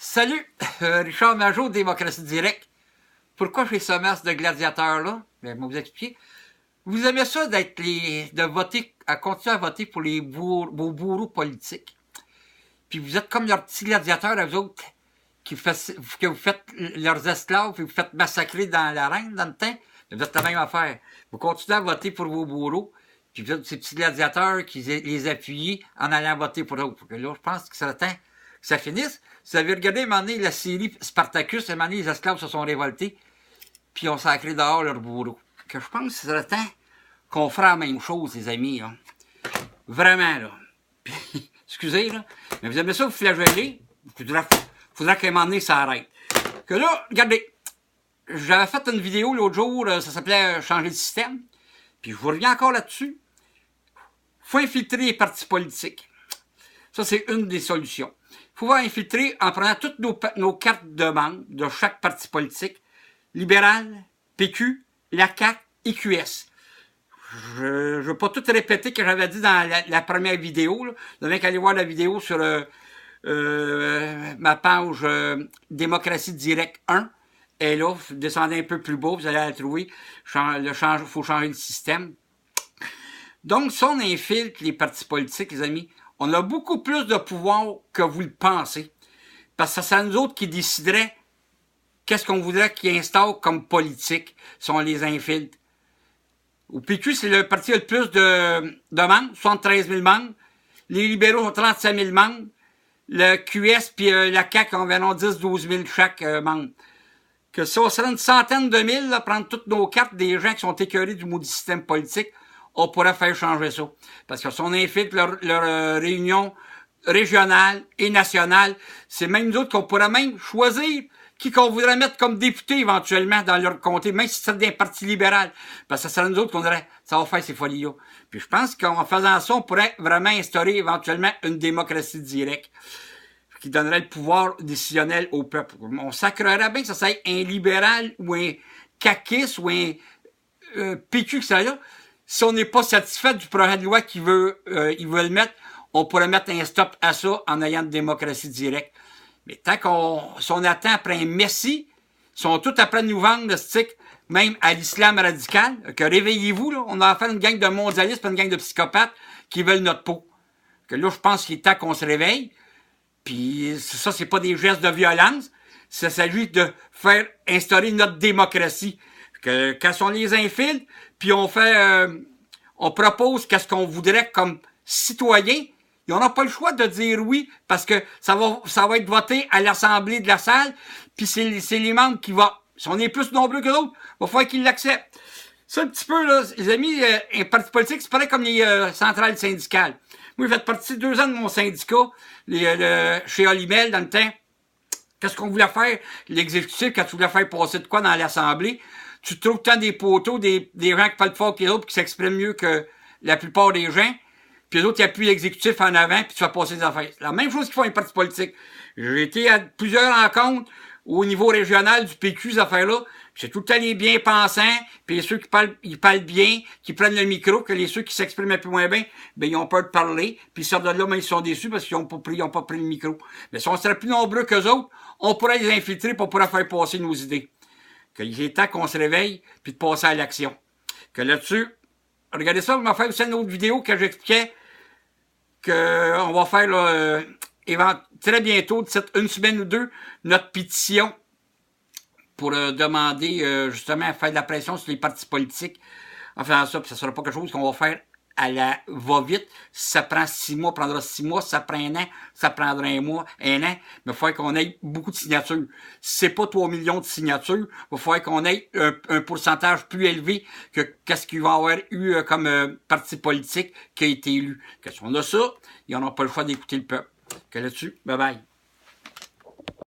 Salut, Richard Majot, Démocratie Directe. Pourquoi j'ai ce masque de gladiateur-là? Je vais vous expliquer. Vous aimez ça de voter, à continuer à voter pour vos bourreaux politiques. Puis vous êtes comme leurs petits gladiateurs à vous autres, que vous faites leurs esclaves, puis vous faites massacrer dans l'arène, dans le temps. Vous êtes la même affaire. Vous continuez à voter pour vos bourreaux, puis vous êtes ces petits gladiateurs qui les appuient en allant voter pour eux. Là, je pense que c'est le temps que ça finisse. Vous avez regardé à un moment donné la série Spartacus, à un moment donné, les esclaves se sont révoltés, puis ont sacré dehors leurs bourreaux. Que je pense que c'est le temps qu'on fera la même chose, les amis. Là. Vraiment, là. Puis, excusez, là. Mais vous aimez ça, vous flageller. Faudra qu'à un moment donné, ça arrête. Que là, regardez. J'avais fait une vidéo l'autre jour, ça s'appelait Changer le système. Puis je vous reviens encore là-dessus. Faut infiltrer les partis politiques. Ça, c'est une des solutions. Il faut infiltrer en prenant toutes nos cartes de membres de chaque parti politique. Libéral, PQ, la CAQ et QS. Je ne veux pas tout répéter que j'avais dit dans la première vidéo. Là. Vous avez qu'à aller voir la vidéo sur ma page Démocratie Directe 1. Et là, vous descendez un peu plus bas, vous allez la trouver. Il faut changer le système. Donc, si on infiltre les partis politiques, les amis, on a beaucoup plus de pouvoir que vous le pensez. Parce que c'est nous autres qui décideraient qu'est-ce qu'on voudrait qu'ils instaurent comme politique si on les infiltre. Au PQ, c'est le parti qui a le plus de membres, 73 000 membres. Les libéraux ont 35 000 membres. Le QS puis la CAQ ont environ 10-12 000 chaque membre. Que ça serait une centaine de mille, là, prendre toutes nos cartes des gens qui sont écœurés du maudit système politique, on pourrait faire changer ça. Parce que si on infiltre leur réunion régionale et nationale, c'est même nous autres qu'on pourrait même choisir qui qu'on voudrait mettre comme député éventuellement dans leur comté, même si c'est d'un parti libéral. Parce que ça serait nous autres qu'on dirait, ça va faire ces folies-là. Puis je pense qu'en faisant ça, on pourrait vraiment instaurer éventuellement une démocratie directe qui donnerait le pouvoir décisionnel au peuple. On sacrerait bien que ça soit un libéral ou un caquiste ou un PQ que ça là. Si on n'est pas satisfait du projet de loi qu'ils veulent mettre, on pourrait mettre un stop à ça en ayant une démocratie directe. Mais tant si on attend après un messie, ils sont tous après nous vendre le stick, même à l'islam radical, que réveillez-vous, là, on a affaire à une gang de mondialistes, une gang de psychopathes qui veulent notre peau. Que là, je pense qu'il est temps qu'on se réveille. Puis ça, c'est pas des gestes de violence. Ça s'agit de faire instaurer notre démocratie. Que quand on les infiltre, puis on propose qu'est-ce qu'on voudrait comme citoyen, ils n'auront pas le choix de dire oui, parce que ça va être voté à l'Assemblée de la salle, puis c'est les membres qui vont. Si on est plus nombreux que d'autres, il va falloir qu'ils l'acceptent. Ça, un petit peu, là, les amis, un parti politique, c'est pareil comme les centrales syndicales. Moi, j'ai fait partie 2 ans de mon syndicat, chez Olimel, dans le temps. Qu'est-ce qu'on voulait faire? L'exécutif, quand tu voulais faire passer de quoi dans l'Assemblée, tu trouves tant des poteaux, des gens qui parlent fort que les autres, qui s'expriment mieux que la plupart des gens, puis les autres, ils appuient l'exécutif en avant, puis tu vas passer des affaires. C'est la même chose qu'ils font les partis politiques. J'ai été à plusieurs rencontres au niveau régional du PQ, ces affaires-là. C'est tout le temps les bien-pensants, puis ceux qui parlent bien, qui prennent le micro, que ceux qui s'expriment un peu moins bien, ben ils ont peur de parler, puis ils sortent de là, mais ils sont déçus parce qu'ils n'ont pas pris le micro. Mais si on serait plus nombreux qu'eux autres, on pourrait les infiltrer, puis on pourrait faire passer nos idées. Qu'il est temps qu'on se réveille, puis de passer à l'action. Que là-dessus, regardez ça, on va faire aussi une autre vidéo que j'expliquais qu'on va faire là, très bientôt, une semaine ou deux, notre pétition pour demander justement à faire de la pression sur les partis politiques. En faisant ça, puis ça ne sera pas quelque chose qu'on va faire à la va-vite. Si ça prend 6 mois, ça prendra 6 mois. Si ça prend 1 an, ça prendra 1 mois, 1 an. Mais il faut qu'on ait beaucoup de signatures. Si c'est pas 3 millions de signatures, il va falloir qu'on ait un pourcentage plus élevé que qu'est-ce qu'il va y avoir eu comme parti politique qui a été élu. Que si on a ça, ils n'auront pas le choix d'écouter le peuple. Que là-dessus, bye bye.